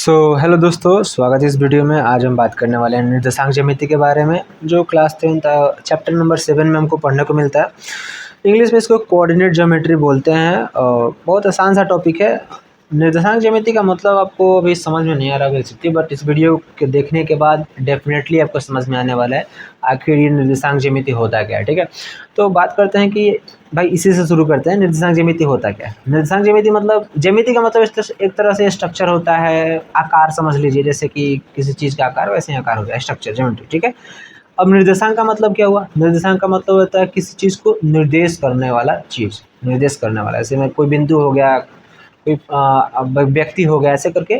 Hello दोस्तों, स्वागत है इस वीडियो में। आज हम बात करने वाले हैं निर्देशांक ज्यामिति के बारे में, जो क्लास 10 चैप्टर नंबर 7 में हमको पढ़ने को मिलता है। इंग्लिश में इसको कोऑर्डिनेट ज्योमेट्री बोलते हैं और बहुत आसान सा टॉपिक है। निर्देशांक ज्यामिति का मतलब आपको अभी समझ में नहीं आ रहा होगा, बट इस वीडियो के देखने के बाद डेफिनेटली आपको समझ में आने वाला है आखिर ये निर्देशांक ज्यामिति होता क्या है। ठीक है, तो बात करते हैं कि भाई इसी से शुरू करते हैं। निर्देशांक ज्यामिति होता क्या है? निर्देशांक ज्यामिति मतलब, ज्यामिति का मतलब एक तरह से स्ट्रक्चर होता है, आकार समझ लीजिए, जैसे कि किसी चीज़ का आकार वैसे ही आकार होता है, स्ट्रक्चर, ज्योमेट्री। ठीक है, अब निर्देशांक का मतलब क्या हुआ? निर्देशांक का मतलब होता है किसी चीज़ को निर्देश करने वाला चीज़, निर्देश करने वाला। ऐसे में कोई बिंदु हो गया, कोई व्यक्ति हो गया, ऐसे करके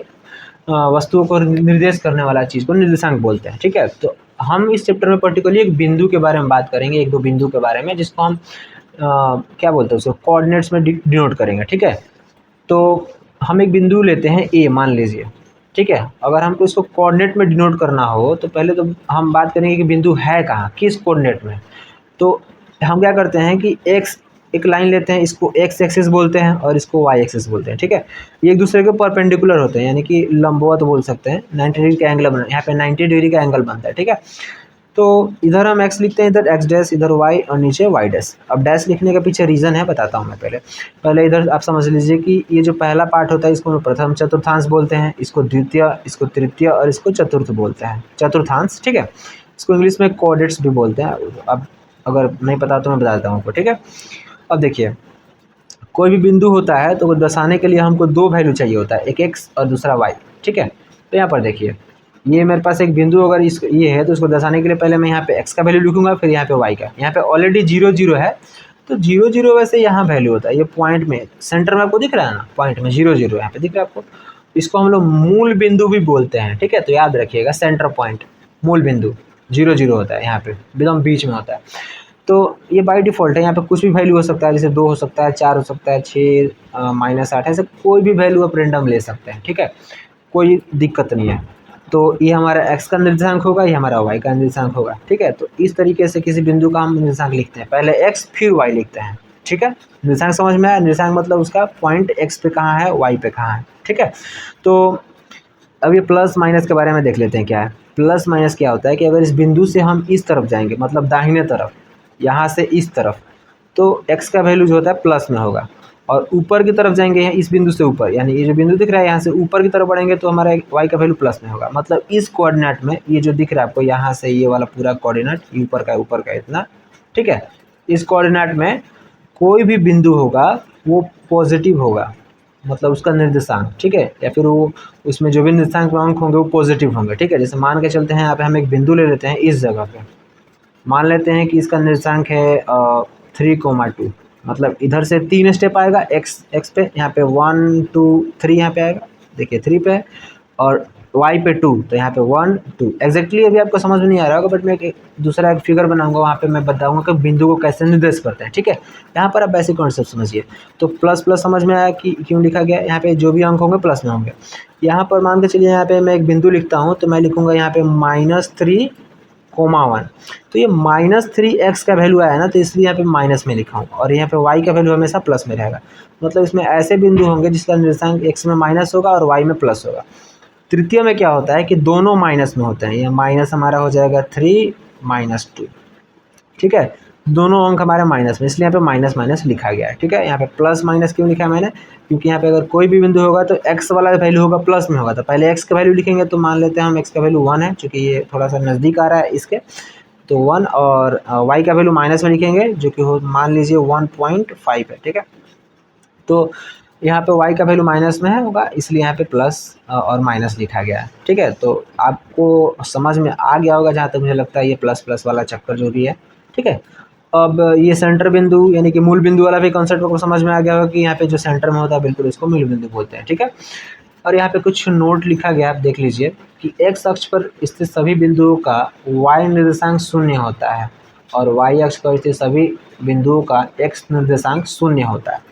वस्तुओं को निर्देश करने वाला चीज़ को निर्देशांक बोलते हैं। ठीक है, तो हम इस चैप्टर में पर्टिकुलरली एक बिंदु के बारे में बात करेंगे, एक दो बिंदु के बारे में, जिसको हम क्या बोलते हैं, उसको कोऑर्डिनेट्स में डिनोट करेंगे। ठीक है, तो हम एक बिंदु लेते हैं ए, मान लीजिए। ठीक है, अगर हमको इसको कोऑर्डिनेट में डिनोट करना हो तो पहले तो हम बात करेंगे कि बिंदु है कहाँ, किस कोऑर्डिनेट में। तो हम क्या करते हैं कि एक्स, एक लाइन लेते हैं, इसको एक्स एक्सिस बोलते हैं और इसको वाई एक्सिस बोलते हैं। ठीक है, ये एक दूसरे के परपेंडिकुलर होते हैं, यानी कि लंबवत बोल सकते हैं। 90 डिग्री का एंगल बना, यहाँ पे 90 डिग्री का एंगल बनता है। ठीक है, तो इधर हम x लिखते हैं, इधर x डैश, इधर y और नीचे y डैश। अब डैश लिखने के पीछे रीज़न है, बताता हूँ मैं। पहले इधर आप समझ लीजिए कि ये जो पहला पार्ट होता है इसको प्रथम चतुर्थांश बोलते हैं, इसको द्वितीय, इसको तृतीय और इसको चतुर्थ बोलते हैं, चतुर्थांश। ठीक है, इसको इंग्लिश में कोऑर्डिनेट्स भी बोलते हैं। अब अगर नहीं पता तो मैं बता देता हूँ आपको। ठीक है, अब देखिए, कोई भी बिंदु होता है तो वो दर्शाने के लिए हमको दो वैल्यू चाहिए होता है, एक x और दूसरा y। ठीक है, तो यहाँ पर देखिए, ये मेरे पास एक बिंदु अगर इस ये है तो इसको दर्शाने के लिए पहले मैं यहाँ पे x का वैल्यू लिखूंगा, फिर यहाँ पे y का। यहाँ पे ऑलरेडी 0 0 है, तो 0 0 वैसे यहाँ वैल्यू होता है। ये पॉइंट में सेंटर में आपको दिख रहा है ना, पॉइंट में 0 0 यहाँ पे दिख रहा है आपको। इसको हम लोग मूल बिंदु भी बोलते हैं। ठीक है, तो याद रखिएगा, सेंटर पॉइंट, मूल बिंदु 0 0 होता है, यहाँ पे एकदम बीच में होता है। तो ये बाय डिफ़ॉल्ट है, यहाँ पे कुछ भी वैल्यू हो सकता है, जैसे 2 हो सकता है, 4 हो सकता है, 6 -8, ऐसे कोई भी वैल्यू आप रेंडम ले सकते हैं। ठीक है, कोई दिक्कत नहीं है। तो ये हमारा x का निर्देशांक होगा, ये हमारा y का निर्देशांक होगा। ठीक है, तो इस तरीके से किसी बिंदु का हम निर्देशांक लिखते हैं, पहले x फिर y लिखते हैं। ठीक है, निर्देशांक समझ में आया? निर्देशांक मतलब उसका पॉइंट x पे कहाँ है, y पे कहाँ है। ठीक है, तो अब ये प्लस माइनस के बारे में देख लेते हैं क्या है। प्लस माइनस क्या होता है कि अगर इस बिंदु से हम इस तरफ जाएंगे, मतलब दाहिने तरफ, यहाँ से इस तरफ, तो x का वैल्यू जो होता है प्लस में होगा, और ऊपर की तरफ जाएंगे इस बिंदु से ऊपर, यानी ये जो बिंदु दिख रहा है यहाँ से ऊपर की तरफ बढ़ेंगे तो हमारा y का वैल्यू प्लस में होगा। मतलब इस कोऑर्डिनेट में ये जो दिख रहा है आपको, यहाँ से ये वाला पूरा कोऑर्डिनेट, ऊपर का इतना। ठीक है, इस कोऑर्डिनेट में कोई भी बिंदु होगा वो पॉजिटिव होगा, मतलब उसका निर्देशांक। ठीक है, या फिर वो उसमें जो भी निर्देशांक अंक होंगे वो पॉजिटिव होंगे। ठीक है, जैसे मान के चलते हैं, यहाँ पे हम एक बिंदु ले लेते हैं, इस जगह पे मान लेते हैं कि इसका निर्देशांक है 3,2। मतलब इधर से 3 स्टेप आएगा x पे, यहाँ पे 1 2 3 यहाँ पे आएगा, देखिए 3 पे, और y पे 2, तो यहाँ पे 1 2। एग्जैक्टली अभी आपको समझ में नहीं आ रहा होगा, बट मैं एक दूसरा फिगर बनाऊंगा, वहाँ पे मैं बताऊंगा कि बिंदु को कैसे निर्देश करते हैं। ठीक है, यहाँ पर आप बेसिक कॉन्सेप्ट समझिए। तो प्लस प्लस समझ में आया कि क्यों लिखा गया, यहाँ पे जो भी अंक होंगे प्लस में होंगे। यहाँ पर मान के चलिए, यहाँ पे मैं एक बिंदु लिखता हूँ, तो मैं लिखूँगा यहाँ पे -3, -1। तो ये -3x का वैल्यू आया ना, तो इसलिए यहाँ पे माइनस में लिखा हूँ, और यहाँ पे y का वैल्यू हमेशा प्लस में रहेगा। मतलब इसमें ऐसे बिंदु होंगे जिसका निर्देशांक x में माइनस होगा और y में प्लस होगा। तृतीय में क्या होता है कि दोनों माइनस में होते हैं, ये माइनस हमारा हो जाएगा 3 -2। ठीक है, दोनों अंक हमारे माइनस में, इसलिए यहाँ पे माइनस माइनस लिखा गया है। ठीक है, यहाँ पे प्लस माइनस क्यों लिखा है मैंने, क्योंकि यहाँ पे अगर कोई भी बिंदु होगा तो x वाला वैल्यू होगा प्लस में होगा, तो पहले x का वैल्यू लिखेंगे। तो मान लेते हैं हम x का वैल्यू 1 है, चूँकि ये थोड़ा सा नज़दीक आ रहा है इसके, तो 1, और y का वैल्यू माइनस में लिखेंगे, जो कि हो मान लीजिए 1.5 है। ठीक है, तो यहाँ पे y का वैल्यू माइनस में है होगा, इसलिए यहाँ पे प्लस और माइनस लिखा गया है। ठीक है, तो आपको समझ में आ गया होगा जहाँ तक मुझे लगता है, ये प्लस प्लस वाला चक्कर जो भी है। ठीक है, अब ये सेंटर बिंदु यानी कि मूल बिंदु वाला भी कॉन्सेप्ट को समझ में आ गया होगा कि यहाँ पे जो सेंटर में होता है बिल्कुल इसको मूल बिंदु बोलते हैं। ठीक है, और यहाँ पे कुछ नोट लिखा गया, आप देख लीजिए कि x अक्ष पर स्थित सभी बिंदुओं का y निर्देशांक 0 होता है, और y अक्ष पर स्थित सभी बिंदुओं का x निर्देशांक 0 होता है।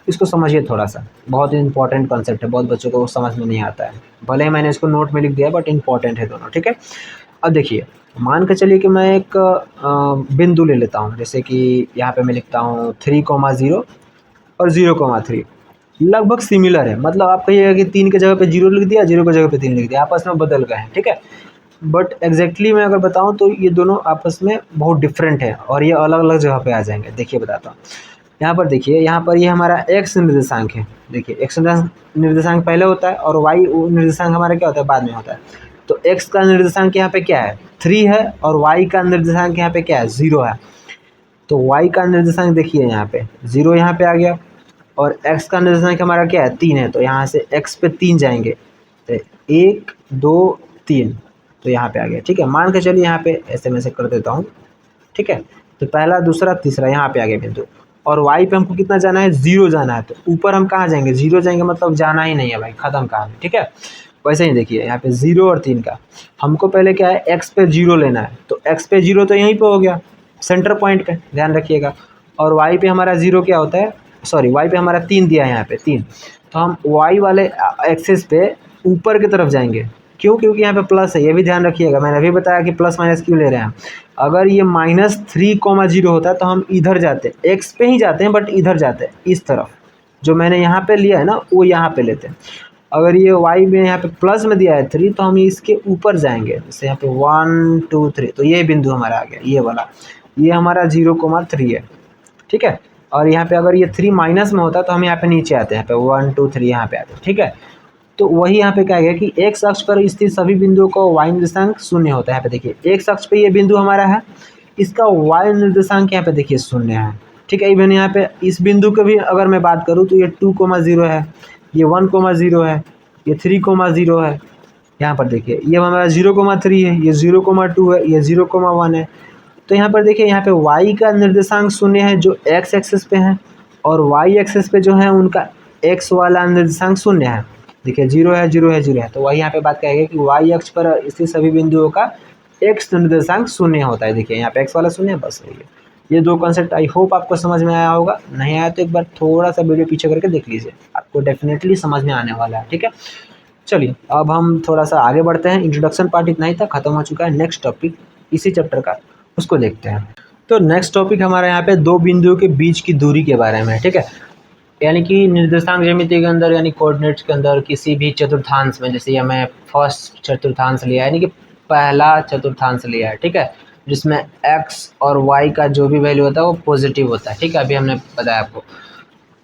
इसको समझिए थोड़ा सा, बहुत इंपॉर्टेंट कॉन्सेप्ट है, बहुत बच्चों को वो समझ में नहीं आता है, भले ही मैंने इसको नोट में लिख दिया, बट इंपॉर्टेंट है दोनों। ठीक है, अब देखिए, मान के चलिए कि मैं एक बिंदु ले लेता हूँ, जैसे कि यहाँ पे मैं लिखता हूँ 3,0 और 0,3। लगभग सिमिलर है। मतलब आप कहिएगा कि 3 के जगह पे 0 लिख दिया, 0 की जगह पे 3 लिख दिया, आपस में बदल गए हैं, ठीक है। बट एग्जैक्टली मैं अगर बताऊं तो ये दोनों आपस में बहुत डिफरेंट है और ये अलग अलग जगह पे आ जाएंगे। देखिए बताता हूँ। यहाँ पर देखिए, यहाँ पर ये हमारा x निर्देशांक है। देखिए x निर्देशांक पहले होता है और y निर्देशांक हमारा क्या होता है, बाद में होता है। तो x का निर्देशांक यहाँ पे क्या है, 3 है, और y का निर्देशांक यहाँ पे क्या है, 0 है। तो y का निर्देशांक देखिए यहाँ पे 0 यहाँ पे आ गया, और x का निर्देशांक हमारा क्या है, 3 है। तो यहाँ से x पे 3 जाएंगे, तो 1 2 3, तो यहाँ पे आ गया, ठीक है। मान के चलिए यहाँ पे ऐसे में से कर देता हूँ, ठीक है। तो पहला दूसरा तीसरा यहाँ पे आ गया बिंदु, और y पे हमको कितना जाना है, 0 जाना है। तो ऊपर हम कहाँ जाएंगे, 0 जाएंगे, मतलब जाना ही नहीं है भाई, खत्म कहानी, ठीक है। वैसे ही देखिए यहाँ पे 0 और 3 का हमको पहले क्या है, x पे 0 लेना है। तो x पे 0 तो यहीं पे हो गया, सेंटर पॉइंट पे, ध्यान रखिएगा। और y पे हमारा 0 क्या होता है, सॉरी y पे हमारा 3 दिया है यहाँ पे 3। तो हम y वाले एक्सिस पे ऊपर की तरफ जाएंगे, क्यों, क्योंकि यहाँ पे प्लस है, ये भी ध्यान रखिएगा। मैंने अभी बताया कि प्लस माइनस क्यों ले रहे हैं। अगर ये -3,0 होता है तो हम इधर जाते, x पे ही जाते हैं, बट इधर जाते हैं, इस तरफ। जो मैंने यहाँ पे लिया है ना, वो यहाँ पे लेते हैं। अगर ये y में यहाँ पे प्लस में दिया है 3, तो हम इसके ऊपर जाएंगे, जैसे यहाँ पे 1 2 3, तो ये बिंदु हमारा आ गया, ये वाला, ये हमारा 0,3 है, ठीक है। और यहाँ पे अगर ये 3 माइनस में होता तो हम यहाँ पे नीचे आते हैं, यहाँ पे 1 2 3 यहाँ पे आते हैं, ठीक है। तो वही यहाँ पे क्या गया कि x अक्ष पर स्थित सभी बिंदुओं का y निर्देशांक 0 होता है। यहाँ पे देखिए x अक्ष पे ये बिंदु हमारा है, इसका y निर्देशांक यहाँ पे देखिए 0 है, ठीक है। इवन यहाँ पे इस बिंदु के भी अगर मैं बात करूँ तो ये 2,0 है, ये 1,0 है, ये 3,0 है। यहाँ पर देखिए ये हमारा 0,3 है, ये 0,2 है, ये 0,1 है। तो यहाँ पर देखिए यहाँ पे y का निर्देशांक 0 है जो x एक्सिस पे है, और y एक्सिस पे जो है उनका x वाला निर्देशांक 0 है। देखिए 0 है 0 है 0 है। तो वही यहाँ पे बात करेंगे कि y अक्ष पर स्थित सभी बिंदुओं का x निर्देशांक 0 होता है। देखिए यहाँ पे x वाला 0 है, बस वही है। ये दो कॉन्सेप्ट आई होप आपको समझ में आया होगा। नहीं आया तो एक बार थोड़ा सा वीडियो पीछे करके देख लीजिए, आपको डेफिनेटली समझ में आने वाला है, ठीक है। चलिए अब हम थोड़ा सा आगे बढ़ते हैं। इंट्रोडक्शन पार्ट इतना ही था, खत्म हो चुका है। नेक्स्ट टॉपिक इसी चैप्टर का, उसको देखते हैं। तो नेक्स्ट टॉपिक हमारे यहाँ पे दो बिंदुओं के बीच की दूरी के बारे में है, ठीक है। यानी कि निर्देशांक ज्यामिति के अंदर, यानी कोऑर्डिनेट्स के अंदर किसी भी चतुर्थांश में, जैसे ये मैं फर्स्ट चतुर्थांश लिया है, यानी कि पहला चतुर्थांश लिया है, ठीक है, जिसमें x और y का जो भी वैल्यू होता है वो पॉजिटिव होता है, ठीक है। अभी हमने बताया आपको।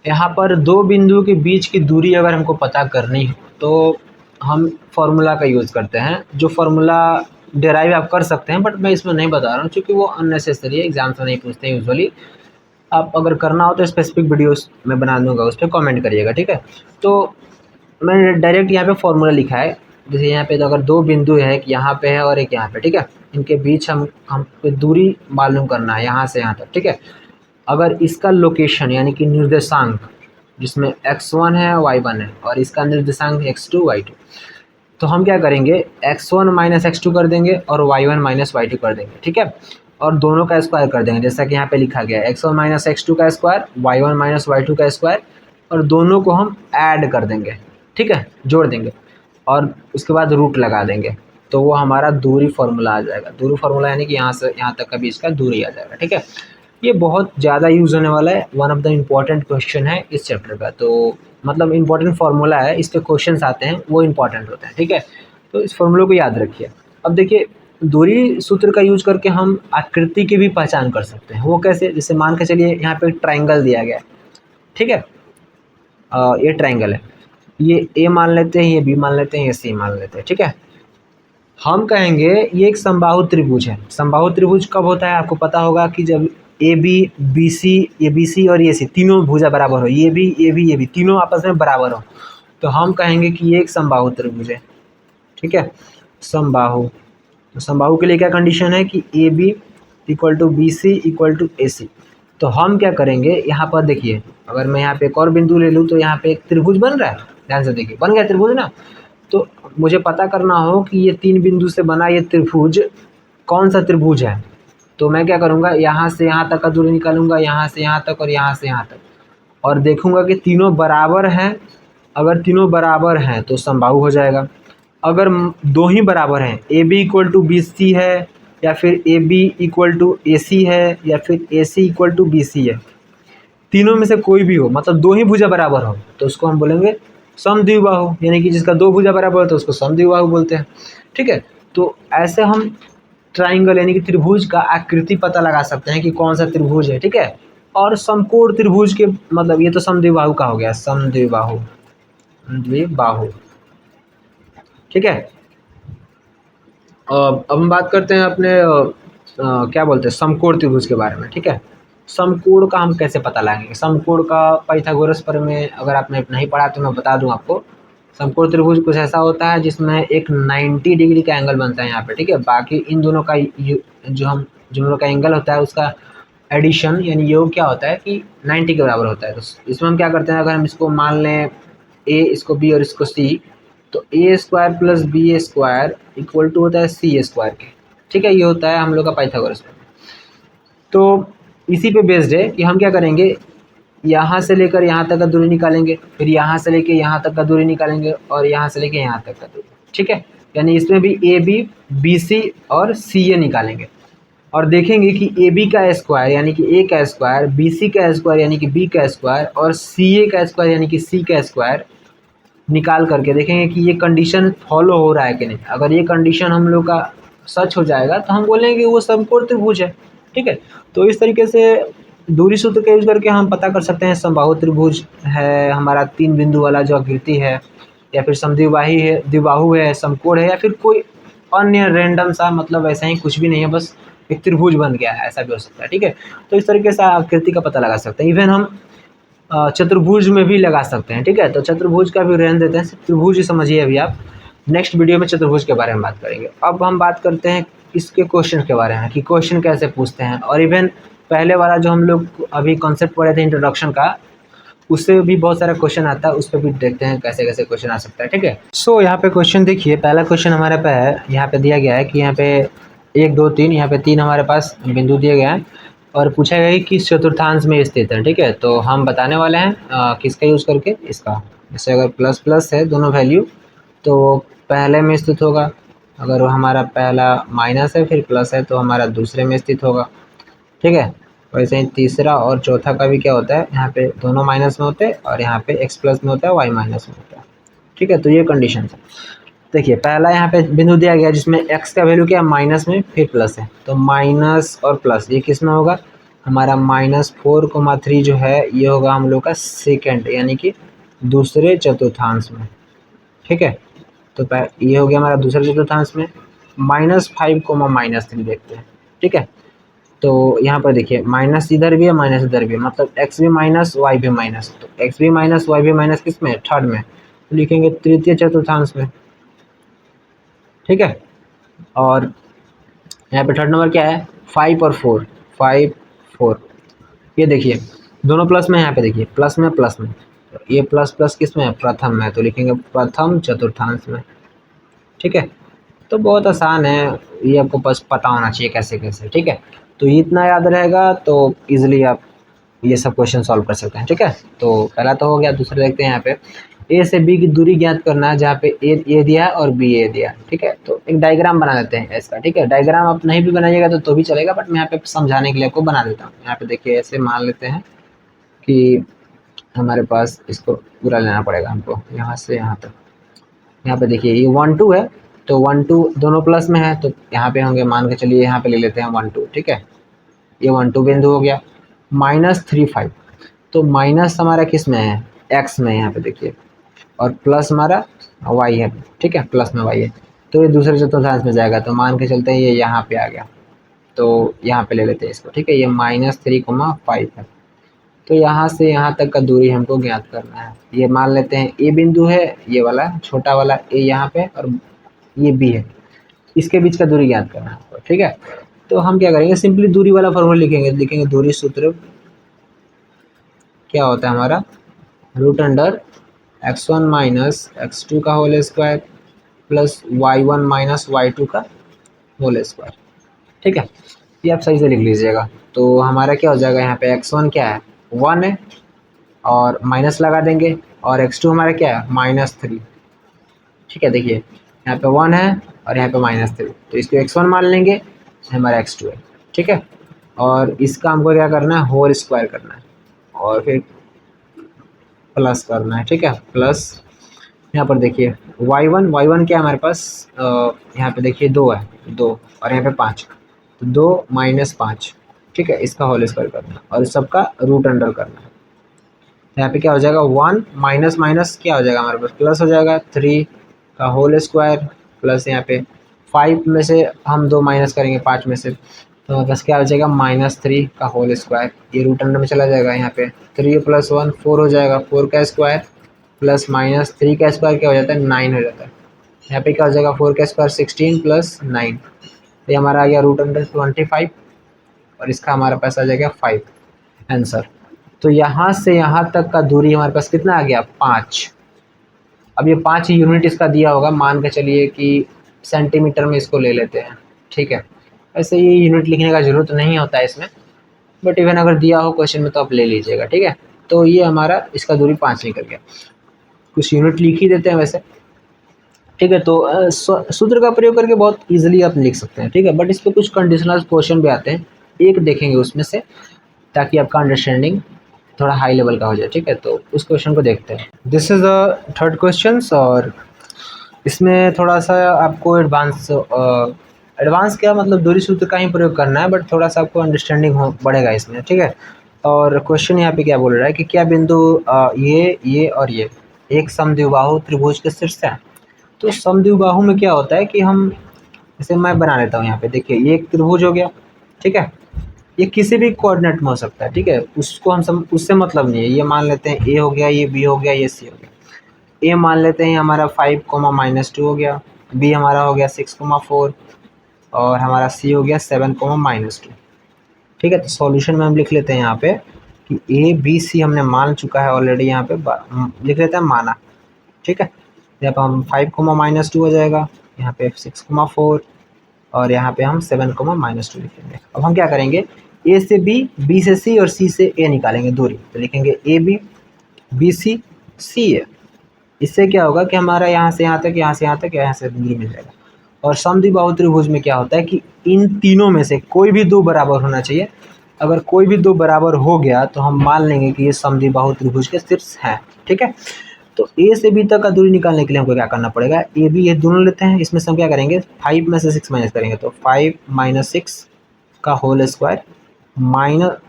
यहाँ पर दो बिंदुओं के बीच की दूरी अगर हमको पता करनी हो तो हम फार्मूला का यूज़ करते हैं, जो फार्मूला डिराइव आप कर सकते हैं, बट मैं इसमें नहीं बता रहा हूँ क्योंकि वो अननेसेसरी है, एग्जाम्स में नहीं पूछते हैं यूजुअली। आप अगर करना हो तो स्पेसिफिक वीडियोस में बना दूंगा, उस पर कमेंट करिएगा, ठीक है। तो मैंने डायरेक्ट यहाँ पे फॉर्मूला लिखा है। जैसे यहाँ पे तो अगर दो बिंदु है, एक यहाँ पे है और एक यहाँ पे, ठीक है, इनके बीच हम दूरी मालूम करना है यहाँ से यहाँ तक, ठीक है। अगर इसका लोकेशन यानी कि निर्देशांक जिसमें x1 है y1 है और इसका निर्देशांक x2 y2, तो हम क्या करेंगे, x1 माइनस x2 कर देंगे और y1 माइनस y2 कर देंगे, ठीक है। और दोनों का स्क्वायर कर देंगे, जैसा कि यहाँ पे लिखा गया है x1 माइनस x2 का स्क्वायर, y1 माइनस y2 का स्क्वायर, और दोनों को हम ऐड कर देंगे, ठीक है, जोड़ देंगे, और उसके बाद रूट लगा देंगे। तो वो हमारा दूरी फार्मूला आ जाएगा। दूरी फार्मूला यानी कि यहाँ से यहाँ तक का बीच का दूरी आ जाएगा, ठीक है। ये बहुत ज़्यादा यूज़ होने वाला है, one of the important question है इस चैप्टर का। तो मतलब इम्पॉर्टेंट फार्मूला है, इस पे क्वेश्चंस आते हैं, वो इम्पॉर्टेंट होते हैं, ठीक है। तो इस फार्मूले को याद रखिए। अब देखिए दूरी सूत्र का यूज करके हम आकृति की भी पहचान कर सकते हैं। वो कैसे, जैसे मान के चलिए यहाँ पे ट्राइंगल दिया गया है, ठीक है। ये ट्राइंगल है, ये ए मान लेते हैं, ये बी मान लेते हैं, ये सी मान लेते हैं, ठीक है। हम कहेंगे ये एक समबाहु त्रिभुज है। समबाहु त्रिभुज कब होता है, आपको पता होगा कि जब ए बी बी सी, ये बी सी और ये सी तीनों भुजा बराबर हो, ये भी तीनों आपस में बराबर हो, तो हम कहेंगे कि ये एक समबाहु त्रिभुज है, ठीक है। समबाहु, तो समबाहु के लिए क्या कंडीशन है कि a B equal to B c equal to A c. तो हम क्या करेंगे, यहाँ पर देखिए, अगर मैं यहाँ पे एक और बिंदु ले लूँ तो यहाँ पे एक त्रिभुज बन रहा है, ध्यान से देखिए, बन गया त्रिभुज ना। तो मुझे पता करना हो कि ये तीन बिंदु से बना ये त्रिभुज कौन सा त्रिभुज है, तो मैं क्या करूँगा, यहाँ से यहाँ तक का दूरी निकालूंगा, यहाँ से यहाँ तक और यहाँ से यहाँ तक, और देखूंगा कि तीनों बराबर हैं। अगर तीनों बराबर हैं तो समबाहु हो जाएगा। अगर दो ही बराबर हैं, A B equal to B C है, या फिर A B equal to A C है, या फिर A C equal to B C है, तीनों में से कोई भी हो, मतलब दो ही भुजा बराबर हो, तो उसको हम बोलेंगे समद्विबाहु, यानी कि जिसका दो भुजा बराबर हो तो उसको समद्विबाहु बोलते हैं। ठीक है, तो ऐसे हम ट्राइंगल यानी कि त्रिभुज का आकृति पता लगा सकते हैं कि कौन सा त्रिभुज है। ठीक है, और समकोण त्रिभुज के मतलब ये तो समद्विबाहु का हो गया, समद्विबाहु, द्विबाहु। ठीक है, अब हम बात करते हैं अपने क्या बोलते हैं समकोण त्रिभुज के बारे में। ठीक है, समकोण का हम कैसे पता लगाएंगे? समकोण का पाइथागोरस प्रमेय अगर आपने नहीं पढ़ा तो मैं बता दूं आपको। समकोण त्रिभुज कुछ ऐसा होता है जिसमें एक 90 डिग्री का एंगल बनता है यहाँ पे। ठीक है, बाकी इन दोनों का जो दोनों का एंगल होता है उसका एडिशन यानी योग क्या होता है कि 90 के बराबर होता है। तो इसमें हम क्या करते हैं, अगर हम इसको मान लें ए, इसको बी और इसको सी, तो a square plus b square equal to होता है सी स्क्वायर के। ठीक है, ये होता है हम लोग का पाइथागोरस। तो इसी पे बेस्ड है कि हम क्या करेंगे, यहाँ से लेकर यहाँ तक का दूरी निकालेंगे, फिर यहाँ से लेकर यहाँ तक का दूरी निकालेंगे और यहाँ से लेकर यहाँ तक का दूरी। ठीक है, यानी इसमें भी ए बी, बी सी और सी ए निकालेंगे और देखेंगे कि ए बी का स्क्वायर यानी कि ए का स्क्वायर, बी सी का स्क्वायर यानी कि बी का स्क्वायर और सी ए का स्क्वायर यानी कि सी का स्क्वायर निकाल करके देखेंगे कि ये कंडीशन फॉलो हो रहा है कि नहीं। अगर ये कंडीशन हम लोग का सच हो जाएगा तो हम बोलेंगे कि वो समकोण त्रिभुज है। ठीक है, तो इस तरीके से दूरी सूत्र का यूज करके हम पता कर सकते हैं समबाहु त्रिभुज है हमारा 3 बिंदु वाला जो आकृति है, या फिर समद्विबाही है, द्विबाहु है, समकोण है, या फिर कोई अन्य रैंडम सा, मतलब ऐसा ही कुछ भी नहीं है, बस एक त्रिभुज बन गया है, ऐसा भी हो सकता है। ठीक है, तो इस तरीके से आकृति का पता लगा सकते हैं। इवन हम चतुर्भुज में भी लगा सकते हैं। ठीक है, तो चतुर्भुज का भी रहने देते हैं, त्रिभुज ही समझिए अभी आप। नेक्स्ट वीडियो में चतुर्भुज के बारे में बात करेंगे। अब हम बात करते हैं इसके क्वेश्चन के बारे में कि क्वेश्चन कैसे पूछते हैं, और इवन पहले वाला जो हम लोग अभी कॉन्सेप्ट पढ़े थे इंट्रोडक्शन का, उससे भी बहुत सारा क्वेश्चन आता है, उस पर भी देखते हैं कैसे कैसे क्वेश्चन आ सकता है। ठीक है, सो यहाँ पे क्वेश्चन देखिए, पहला क्वेश्चन हमारे पे है, यहाँ पे दिया गया है कि यहाँ पे 1 2 3, यहाँ पे 3 हमारे पास बिंदु दिए गए हैं और पूछा गया है कि किस चतुर्थांश में स्थित है। ठीक है, तो हम बताने वाले हैं किसका यूज़ करके, इसका। जैसे अगर प्लस प्लस है दोनों वैल्यू तो पहले में स्थित होगा, अगर हमारा पहला माइनस है फिर प्लस है तो हमारा दूसरे में स्थित होगा। ठीक है, वैसे ही तीसरा और चौथा का भी क्या होता है, यहाँ पे दोनों माइनस में होते हैं और यहाँ पे एक्स प्लस में होता है, वाई माइनस में होता है। ठीक है, तो ये कंडीशन है। देखिए पहला यहाँ पे बिंदु दिया गया जिसमें x का वैल्यू क्या है, माइनस में फिर प्लस है, तो माइनस और प्लस ये किस में होगा, हमारा -4,3 जो है ये होगा हम लोग का सेकेंड यानी कि दूसरे चतुर्थांश में। ठीक है, तो ये हो गया हमारा दूसरे चतुर्थांश में। -5,-3 देखते हैं। ठीक है, तो यहाँ पर देखिए माइनस इधर भी है माइनस इधर भी है, मतलब x भी माइनस वाई भी माइनस, तो x भी माइनस वाई भी माइनस किस में, थर्ड में, तो लिखेंगे तृतीय चतुर्थांश में। ठीक है, और यहाँ पे थर्ड नंबर क्या है, 5 और 4, 5 4, ये देखिए दोनों प्लस में, यहाँ पे देखिए प्लस में तो ये प्लस प्लस किस में है, प्रथम में, तो लिखेंगे प्रथम चतुर्थांश में। ठीक है, तो बहुत आसान है, ये आपको बस पता होना चाहिए कैसे कैसे। ठीक है, तो ये इतना याद रहेगा तो इजीली आप ये सब क्वेश्चन सॉल्व कर सकते हैं। ठीक है, तो पहला तो हो गया। दूसरा देखते हैं, यहाँ पे ए से बी की दूरी ज्ञात करना है, जहाँ पे ए दिया है और बी ए दिया है। ठीक है, तो एक डायग्राम बना देते हैं इसका। ठीक है, डायग्राम आप नहीं भी बनाइएगा तो भी चलेगा, बट मैं यहाँ पे समझाने के लिए आपको बना देता हूँ। यहाँ पे देखिए ऐसे मान लेते हैं कि हमारे पास इसको पूरा लेना पड़ेगा हमको, यहाँ से यहाँ तक। यहाँ पे देखिए ये 1 2 है, तो 1 2 दोनों प्लस में है, तो यहाँ पे होंगे, मान के चलिए यहाँ पे ले लेते हैं 1 2। ठीक है, ये 1 2 बिंदु हो गया। -3 5, तो माइनस हमारा किस में है, एक्स में, यहाँ पे देखिए, और प्लस हमारा वाई है। ठीक है, प्लस में वाई है, तो ये दूसरे चतुर्थांश में जाएगा, तो मान के चलते हैं ये यहाँ पे आ गया, तो यहाँ पे ले लेते हैं इसको। ठीक है, ये -3,5 है, तो यहाँ से यहाँ तक का दूरी हमको ज्ञात करना है। ये मान लेते हैं ए बिंदु है, ये वाला छोटा वाला ए यहाँ पे, और ये बी है, इसके बीच का दूरी ज्ञात करना है आपको। ठीक है, तो हम क्या करेंगे, सिंपली दूरी वाला फॉर्मूला लिखेंगे दूरी सूत्र क्या होता है हमारा, √x1 - x2 का whole square plus y1 - y2 का होल स्क्वायर। ठीक है, ये आप सही से लिख लीजिएगा। तो हमारा क्या हो जाएगा, यहाँ पे x1 क्या है, 1 है, और माइनस लगा देंगे, और x2 हमारा क्या है, -3। ठीक है, देखिए यहाँ पे 1 है और यहाँ पे -3, तो इसको x1 मान लेंगे, हमारा x2 है। ठीक है, और इसका हमको क्या करना है, होल स्क्वायर करना है। और फिर प्लस करना है, ठीक है। प्लस यहाँ पर देखिए y1 क्या है हमारे पास, यहाँ पे देखिए 2 है, 2 और यहाँ पे 5, तो 2 माइनस 5, ठीक है, इसका होल स्क्वायर करना है और इस सबका रूट अंडर करना है। यहाँ पे क्या हो जाएगा 1 माइनस माइनस क्या हो जाएगा हमारे पास प्लस हो जाएगा, 3 का होल स्क्वायर प्लस यहाँ पे 5 में से हम 2 माइनस करेंगे 5 में से, तो हमारे पास क्या हो जाएगा -3 का होल स्क्वायर, ये रूट अंडर में चला जाएगा। यहाँ पे 3 + 1 4 हो जाएगा, 4 का स्क्वायर प्लस -3 का स्क्वायर क्या हो जाता है 9 हो जाता है। यहाँ पे क्या हो जाएगा 4 का स्क्वायर 16 + 9, ये हमारा आ गया रूट अंडर 25 और इसका हमारा पास आ जाएगा 5 आंसर। तो यहाँ से यहाँ तक का दूरी हमारे पास कितना आ गया 5। अब ये 5 यूनिट इसका दिया होगा, मान के चलिए कि सेंटीमीटर में इसको ले लेते हैं, ठीक है। ऐसे ये यूनिट लिखने का ज़रूरत नहीं होता है इसमें, बट इवन अगर दिया हो क्वेश्चन में तो आप ले लीजिएगा, ठीक है। तो ये हमारा इसका दूरी 5 निकल गया, कुछ यूनिट लिख ही देते हैं वैसे, ठीक है। तो सूत्र का प्रयोग करके बहुत इजीली आप लिख सकते हैं, ठीक है। बट इस पर कुछ कंडीशनल क्वेश्चन भी आते हैं, एक देखेंगे उसमें से, ताकि आपका अंडरस्टैंडिंग थोड़ा हाई लेवल का हो जाए, ठीक है। तो उस क्वेश्चन को देखते हैं। This is the third question और इसमें थोड़ा सा आपको एडवांस क्या मतलब दूरी सूत्र का ही प्रयोग करना है, बट थोड़ा सा आपको अंडरस्टैंडिंग हो बढ़ेगा इसमें, ठीक है। और क्वेश्चन यहाँ पे क्या बोल रहा है कि क्या बिंदु ये और ये एक समद्विबाहु त्रिभुज के शीर्ष है। तो समद्विबाहु में क्या होता है कि हम, जैसे मैं बना लेता हूँ यहाँ पे, देखिए ये एक त्रिभुज हो गया, ठीक है। ये किसी भी कोऑर्डिनेट में हो सकता है, ठीक है, उसको हम उससे मतलब नहीं है। ये मान लेते हैं ए हो गया, ये बी हो गया, ये सी हो गया। ए मान लेते हैं हमारा 5, -2 हो गया, बी हमारा हो गया 6, 4 और हमारा सी हो गया 7, -2, ठीक है। तो सॉल्यूशन में हम लिख लेते हैं यहाँ पे कि ए बी सी हमने मान चुका है ऑलरेडी, यहाँ पे लिख लेते हैं माना, ठीक है। यहाँ पे हम 5, -2 हो जाएगा, यहाँ पे 6, 4 और यहाँ पे हम 7, -2 लिखेंगे। अब हम क्या करेंगे, ए से बी, बी से सी और सी से ए निकालेंगे दूरी, तो लिखेंगे ए बी, बी सी, सी ए। इससे क्या होगा कि हमारा यहाँ से यहाँ तक, यहाँ से यहाँ तक, यहाँ से दूरी मिल जाएगा। और समद्विबाहु त्रिभुज में क्या होता है कि इन तीनों में से कोई भी दो बराबर होना चाहिए। अगर कोई भी दो बराबर हो गया तो हम मान लेंगे कि ये समद्विबाहु त्रिभुज के शीर्ष हैं, ठीक है। तो ए से बी तक का दूरी निकालने के लिए हमको क्या करना पड़ेगा, ए बी ये दोनों लेते हैं, इसमें से हम क्या करेंगे 5 में से 6 माइनस करेंगे, तो 5 - 6 का होल स्क्वायर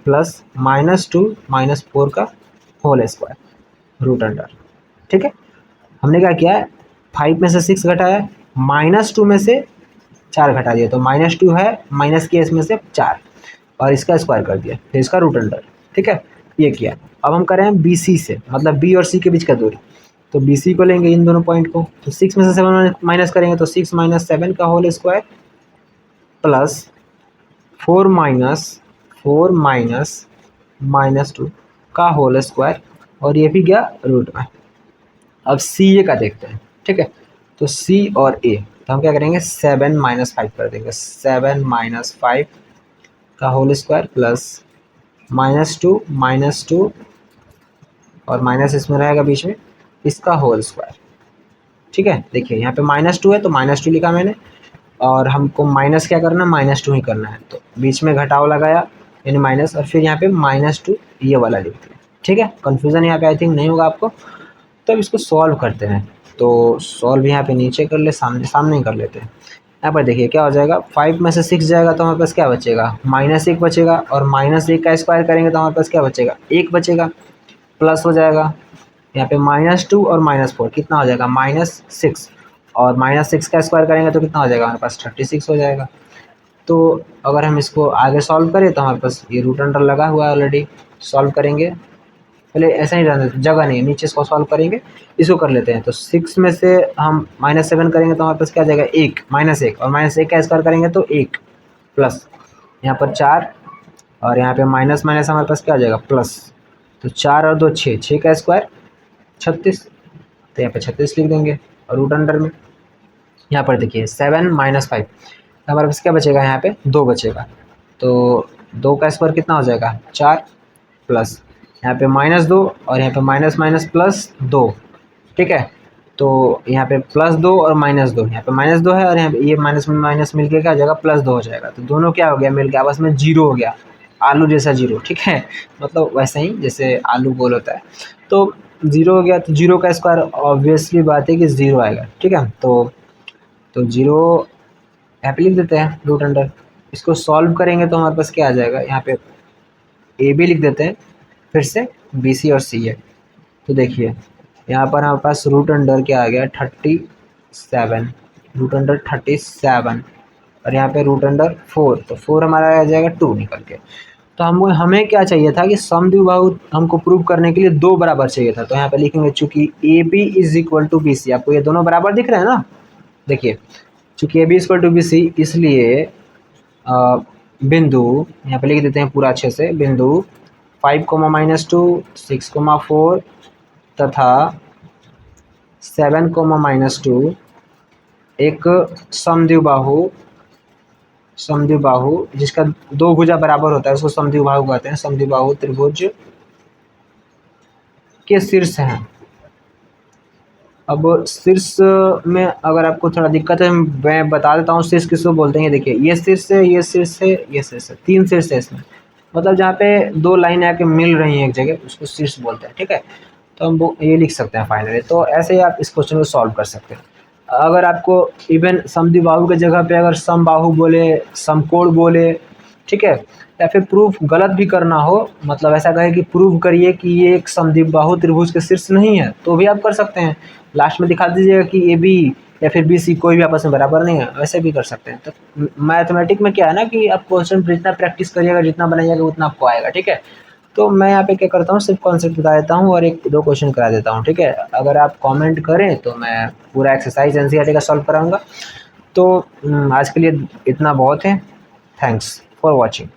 प्लस -2 - 4 का होल स्क्वायर रूट अंडर, ठीक है। हमने क्या किया है 5 में से 6 घटाया, -2 में से 4 घटा दिया, तो -2 है, माइनस किया इसमें से 4 और इसका स्क्वायर कर दिया, फिर इसका रूट अंडर, ठीक है, ये किया। अब हम करें बी सी से, मतलब बी और सी के बीच का दूरी, तो बी सी को लेंगे इन दोनों पॉइंट को, तो 6 में से 7 माइनस करेंगे, तो 6 - 7 का होल स्क्वायर प्लस 4 -2 का होल स्क्वायर और ये भी गया रूट में। अब सी ए का देखते हैं, ठीक है। तो सी और ए, तो हम क्या करेंगे 7 - 5 कर देंगे, 7 - 5 का होल स्क्वायर प्लस -2 और माइनस इसमें रहेगा बीच में, इसका होल स्क्वायर, ठीक है। देखिए यहाँ पे -2 है तो -2 लिखा मैंने, और हमको माइनस क्या करना है -2 ही करना है, तो बीच में घटाव लगाया यानी माइनस, और फिर यहाँ पे -2 ये वाला लिख दिया, ठीक है। कन्फ्यूज़न यहाँ पे आई थिंक नहीं होगा आपको। तो अब इसको सॉल्व करते हैं, तो सॉल्व यहाँ पे नीचे कर ले, सामने ही कर लेते हैं। यहाँ पर देखिए क्या हो जाएगा, 5 में से 6 जाएगा तो हमारे पास क्या बचेगा -1 बचेगा, और -1 का स्क्वायर करेंगे तो हमारे पास क्या बचेगा 1 बचेगा, प्लस हो जाएगा यहाँ पे -2 और -4 कितना हो जाएगा -6, और -6 का स्क्वायर करेंगे तो कितना हो जाएगा हमारे पास 36 हो जाएगा। तो अगर हम इसको आगे सॉल्व करें तो हमारे पास ये रूट अंडर लगा हुआ है ऑलरेडी, सॉल्व करेंगे, पहले ऐसा ही रहने, जगह नहीं है, नीचे इसको सॉल्व करेंगे, इसको कर लेते हैं। तो 6 में से हम -7 करेंगे तो हमारे पास क्या आ जाएगा 1 -1, और -1 का स्क्वायर करेंगे तो 1 प्लस यहाँ पर 4, और यहाँ पे माइनस माइनस हमारे पास क्या आ जाएगा प्लस, तो 4 और 2 6, 6 का स्क्वायर 36, तो यहाँ पे 36 लिख देंगे, और रूट अंडर में यहाँ पर देखिए 7 - 5 हमारे पास क्या बचेगा, यहाँ पे 2 बचेगा, तो 2 का स्क्वायर कितना हो जाएगा 4 प्लस यहाँ पे -2 और यहाँ पे माइनस माइनस प्लस 2, ठीक है। तो यहाँ पे +2 और -2, यहाँ पे -2 है और यहाँ पे ये माइनस माइनस मिलके क्या हो जाएगा +2 हो जाएगा, तो दोनों क्या हो गया मिलके आपस में 0 हो गया। आलू जैसा जीरो, ठीक है, मतलब वैसा ही जैसे आलू गोल होता है। तो जीरो हो गया, तो जीरो का स्क्वायर ऑब्वियसली बात है कि ज़ीरो आएगा, ठीक है। तो जीरो यहाँ पे लिख देते हैं रूट अंडर, इसको सॉल्व करेंगे तो हमारे पास क्या आ जाएगा, यहाँ पे ए बी लिख देते हैं, फिर से बी सी और सी है। तो देखिए यहाँ पर हमारे पास रूट अंडर क्या आ गया 37, रूट अंडर 37, और यहाँ पे रूट अंडर 4, तो 4 हमारा आ जाएगा 2 निकल के। तो हमें क्या चाहिए था कि समद्विबाहु हमको प्रूव करने के लिए दो बराबर चाहिए था। तो यहाँ पे लिखेंगे चूंकि A B is equal to B C, आपको ये दोनों बराबर दिख रहे हैं ना, देखिए चूंकि A B equal to B C, इसलिए बिंदु यहाँ पे लिख देते हैं पूरा अच्छे से, बिंदु 5, -2, 6, 4 तथा 7, -2 एक समद्विबाहु जिसका दो भुजा बराबर होता है उसको समद्विबाहु कहते हैं। समद्विबाहु त्रिभुज के शीर्ष हैं। अब शीर्ष में अगर आपको थोड़ा दिक्कत है मैं बता देता हूँ शीर्ष किसको बोलते हैं। देखिए ये शीर्ष है, ये शीर्ष है, ये शीर्ष है, 3 शीर्ष है इसमें, मतलब जहाँ पे 2 लाइनें आके मिल रही हैं एक जगह उसको शीर्ष बोलते हैं, ठीक है। तो हम वो ये लिख सकते हैं फाइनली। तो ऐसे ही आप इस क्वेश्चन को सॉल्व कर सकते हैं। अगर आपको इवन समद्विबाहु की जगह पे अगर समबाहु बोले, समकोण बोले, ठीक है, या फिर प्रूफ गलत भी करना हो, मतलब ऐसा कहे कि प्रूव करिए कि ये एक समद्विबाहु त्रिभुज के शीर्ष नहीं है, तो भी आप कर सकते हैं। लास्ट में दिखा दीजिएगा कि ए बी या फिर बी सी कोई भी आपस में बराबर नहीं है, वैसे भी कर सकते हैं। तो मैथमेटिक में क्या है ना कि आप क्वेश्चन जितना प्रैक्टिस करिएगा, जितना बनाइएगा उतना आपको आएगा, ठीक है। तो मैं यहाँ पे क्या करता हूँ, सिर्फ कॉन्सेप्ट बता देता हूँ और 1-2 क्वेश्चन करा देता हूँ, ठीक है। अगर आप कमेंट करें तो मैं पूरा एक्सरसाइज एनसीईआरटी का सॉल्व कराऊंगा। तो आज के लिए इतना बहुत है। Thanks for watching.